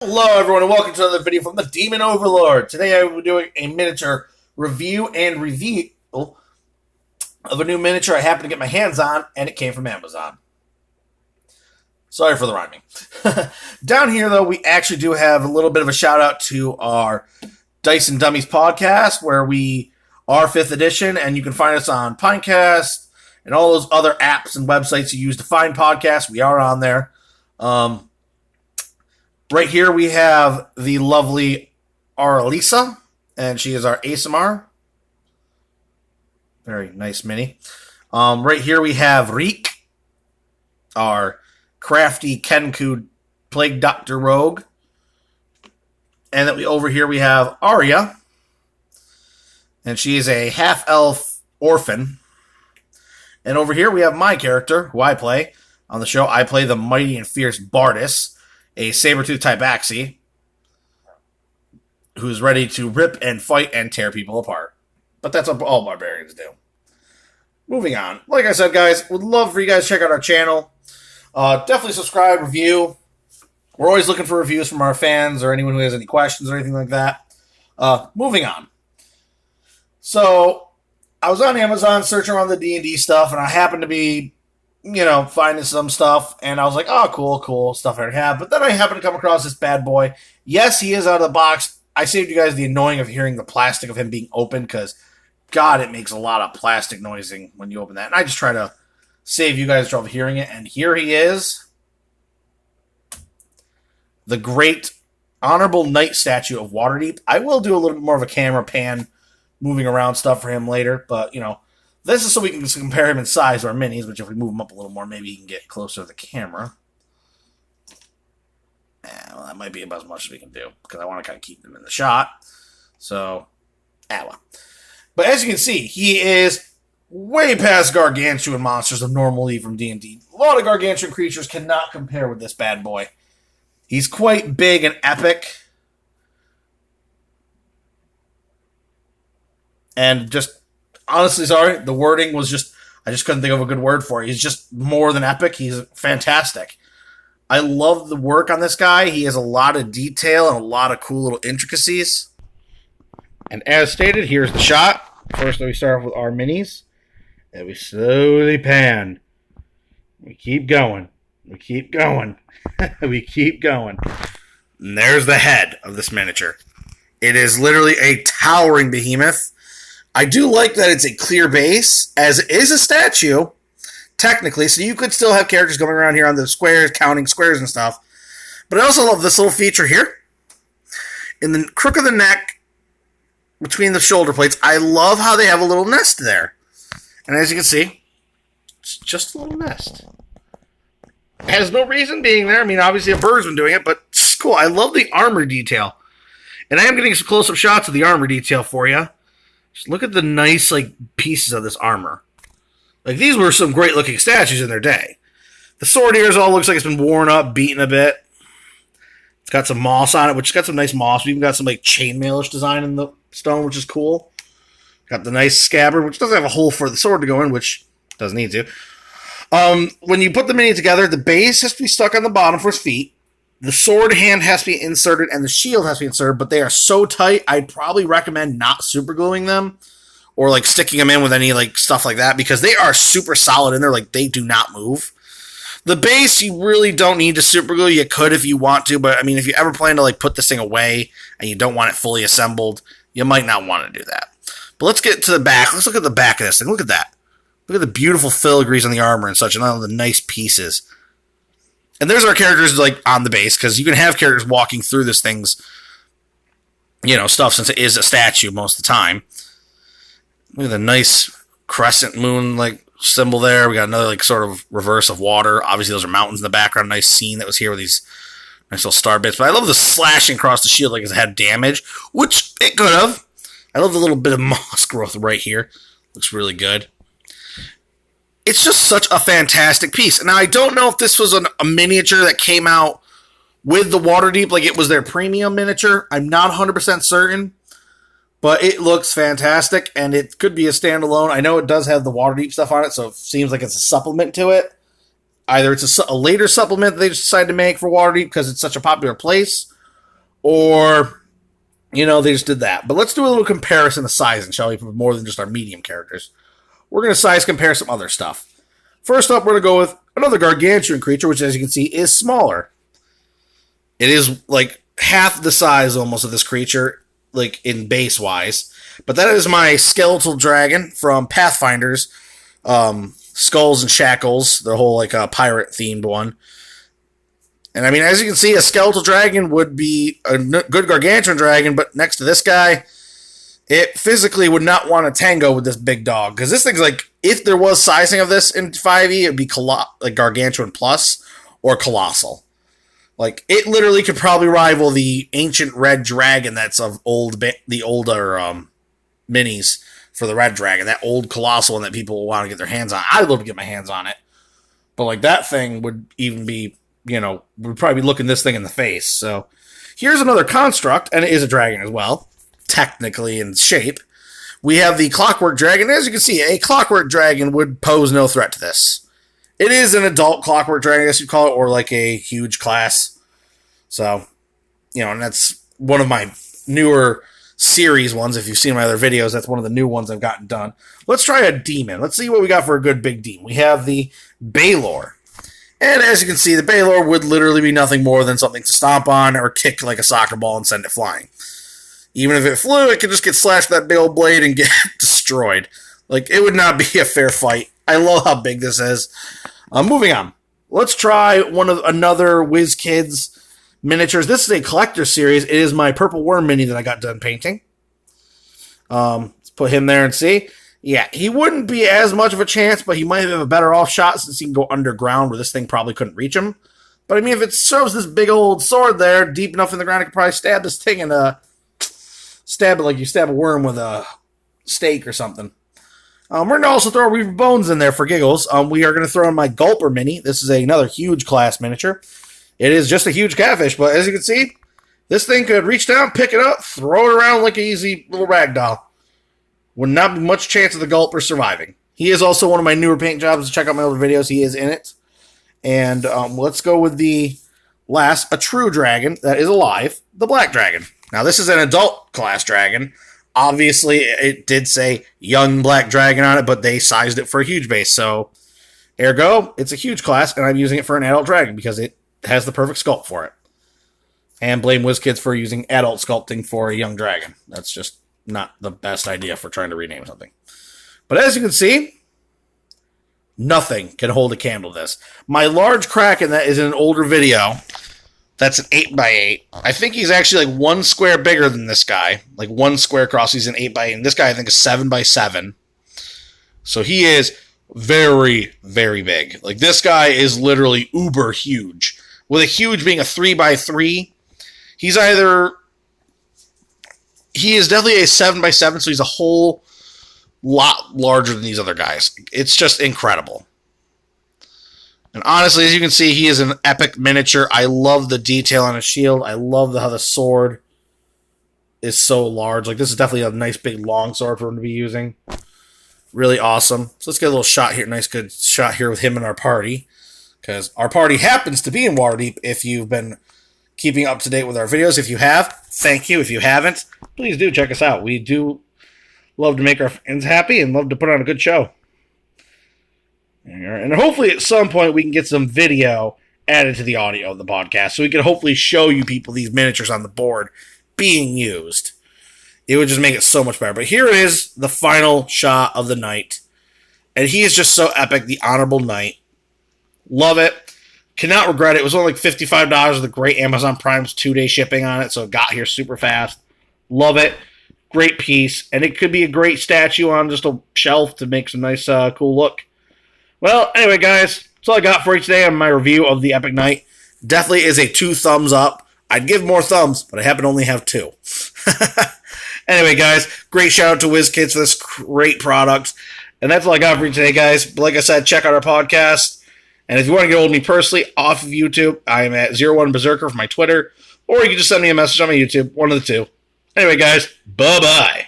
Hello everyone and welcome to another video from the Demon Overlord. Today I will be doing a miniature review and reveal of a new miniature I happened to get my hands on, and it came from Amazon. Sorry for the rhyming. Down here though, we actually do have a little bit of a shout out to our Dice and Dummies podcast, where we are 5th edition, and you can find us on Pinecast and all those other apps and websites you use to find podcasts. We are on there. Right here we have the lovely Aralisa, and she is our ASMR. Very nice mini. Right here we have Reek, our crafty Kenku Plague Doctor Rogue. And then over here we have Arya, and she is a half-elf orphan. And over here we have my character, who I play on the show. I play the mighty and fierce Bardis, a saber-tooth type Axii, who's ready to rip and fight and tear people apart. But that's what all barbarians do. Moving on. Like I said, guys, would love for you guys to check out our channel. Definitely subscribe, review. We're always looking for reviews from our fans or anyone who has any questions or anything like that. Moving on. So, I was on Amazon searching around the D&D stuff, and I happened to be finding some stuff, and I was like, oh, cool, stuff I already have. But then I happened to come across this bad boy. Yes, he is out of the box. I saved you guys the annoying of hearing the plastic of him being open, because, God, it makes a lot of plastic noising when you open that. And I just try to save you guys from hearing it. And here he is. The great Honorable Knight statue of Waterdeep. I will do a little bit more of a camera pan moving around stuff for him later, but, this is so we can compare him in size to our minis, which if we move him up a little more, maybe he can get closer to the camera. Well, that might be about as much as we can do, because I want to kind of keep him in the shot. So, well. But as you can see, he is way past gargantuan monsters of normally from D&D. A lot of gargantuan creatures cannot compare with this bad boy. He's quite big and epic. And just honestly, sorry, the wording was I just couldn't think of a good word for it. He's just more than epic. He's fantastic. I love the work on this guy. He has a lot of detail and a lot of cool little intricacies. And as stated, here's the shot. First, we start off with our minis. And we slowly pan. We keep going. We keep going. We keep going. And there's the head of this miniature. It is literally a towering behemoth. I do like that it's a clear base, as it is a statue, technically, so you could still have characters going around here on the squares, counting squares and stuff. But I also love this little feature here. In the crook of the neck, between the shoulder plates, I love how they have a little nest there. And as you can see, it's just a little nest. It has no reason being there. I mean, obviously a bird's been doing it, but it's cool. I love the armor detail. And I am getting some close-up shots of the armor detail for you. Just look at the nice, pieces of this armor. These were some great-looking statues in their day. The sword ears all looks like it's been worn up, beaten a bit. It's got some moss on it, which has got some nice moss. We even got some, chainmailish design in the stone, which is cool. Got the nice scabbard, which doesn't have a hole for the sword to go in, which doesn't need to. When you put the mini together, the base has to be stuck on the bottom for his feet. The sword hand has to be inserted, and the shield has to be inserted, but they are so tight, I'd probably recommend not super gluing them, or, sticking them in with any, stuff like that, because they are super solid in there, they do not move. The base, you really don't need to super glue. You could if you want to, but, I mean, if you ever plan to, put this thing away, and you don't want it fully assembled, you might not want to do that. But let's get to the back. Let's look at the back of this thing. Look at that. Look at the beautiful filigrees on the armor and such, and all the nice pieces. And there's our characters, on the base, because you can have characters walking through this thing's, stuff, since it is a statue most of the time. Look at the nice crescent moon, symbol there. We got another, sort of reverse of water. Obviously, those are mountains in the background. Nice scene that was here with these nice little star bits. But I love the slashing across the shield it had damage, which it could have. I love the little bit of moss growth right here. Looks really good. It's just such a fantastic piece. Now, I don't know if this was a miniature that came out with the Waterdeep, it was their premium miniature. I'm not 100% certain, but it looks fantastic, and it could be a standalone. I know it does have the Waterdeep stuff on it, so it seems like it's a supplement to it. Either it's a later supplement that they just decided to make for Waterdeep because it's such a popular place, or, they just did that. But let's do a little comparison of sizing, shall we, for more than just our medium characters. We're going to size compare some other stuff. First up, we're going to go with another gargantuan creature, which, as you can see, is smaller. It is like half the size almost of this creature, like in base wise. But that is my skeletal dragon from Pathfinders, Skulls and Shackles, the whole like pirate themed one. And I mean, as you can see, a skeletal dragon would be a good gargantuan dragon, but next to this guy, it physically would not want to tango with this big dog. Because this thing's like, if there was sizing of this in 5e, it would be like gargantuan plus or colossal. Like, it literally could probably rival the ancient red dragon that's of the older minis for the red dragon. That old colossal one that people want to get their hands on. I'd love to get my hands on it. But, like, that thing would even be, would probably be looking this thing in the face. So, here's another construct, and it is a dragon as well, technically in shape. We have the Clockwork Dragon. As you can see, a Clockwork Dragon would pose no threat to this. It is an adult Clockwork Dragon, I guess you'd call it, or like a huge class. So, and that's one of my newer series ones. If you've seen my other videos, that's one of the new ones I've gotten done. Let's try a demon. Let's see what we got for a good big demon. We have the Balor. And as you can see, the Balor would literally be nothing more than something to stomp on or kick like a soccer ball and send it flying. Even if it flew, it could just get slashed with that big old blade and get destroyed. Like, it would not be a fair fight. I love how big this is. Moving on. Let's try another WizKids miniatures. This is a collector series. It is my Purple Worm mini that I got done painting. Let's put him there and see. Yeah, he wouldn't be as much of a chance, but he might have a better off shot since he can go underground where this thing probably couldn't reach him. But I mean, if it serves this big old sword there, deep enough in the ground, it could probably stab this thing and stab it like you stab a worm with a stake or something. We're going to also throw Reaver Bones in there for giggles. We are going to throw in my Gulper mini. This is another huge class miniature. It is just a huge catfish, but as you can see, this thing could reach down, pick it up, throw it around like an easy little rag doll. Would not be much chance of the Gulper surviving. He is also one of my newer paint jobs. Check out my older videos. He is in it. And let's go with the last, a true dragon that is alive, the Black Dragon. Now, this is an adult class dragon. Obviously, it did say young Black Dragon on it, but they sized it for a huge base. So, ergo, it's a huge class, and I'm using it for an adult dragon because it has the perfect sculpt for it. And blame WizKids for using adult sculpting for a young dragon. That's just not the best idea for trying to rename something. But as you can see, nothing can hold a candle to this. My large Kraken that is in an older video, that's an 8x8. I think he's actually like 1 square bigger than this guy. Like 1 square across, he's an 8x8. And this guy I think is 7x7. So he is very, very big. Like this guy is literally uber huge. With a huge being a 3x3. He is definitely a 7x7, so he's a whole lot larger than these other guys. It's just incredible. And honestly, as you can see, he is an epic miniature. I love the detail on his shield. I love how the sword is so large. Like, this is definitely a nice big long sword for him to be using. Really awesome. So let's get a little shot here. Nice good shot here with him in our party. Because our party happens to be in Waterdeep if you've been keeping up to date with our videos. If you have, thank you. If you haven't, please do check us out. We do love to make our fans happy and love to put on a good show. And hopefully at some point we can get some video added to the audio of the podcast so we can hopefully show you people these miniatures on the board being used. It would just make it so much better. But here is the final shot of the knight. And he is just so epic, the Honorable Knight. Love it. Cannot regret it. It was only like $55 with the great Amazon Prime's 2-day shipping on it, so it got here super fast. Love it. Great piece. And it could be a great statue on just a shelf to make some nice, cool look. Well, anyway, guys, that's all I got for you today on my review of the Epic Knight. Definitely is a 2 thumbs up. I'd give more thumbs, but I happen to only have 2. Anyway, guys, great shout out to WizKids for this great product. And that's all I got for you today, guys. But like I said, check out our podcast. And if you want to get hold of me personally off of YouTube, I am at 01Berserker for my Twitter. Or you can just send me a message on my YouTube. One of the two. Anyway, guys, bye-bye.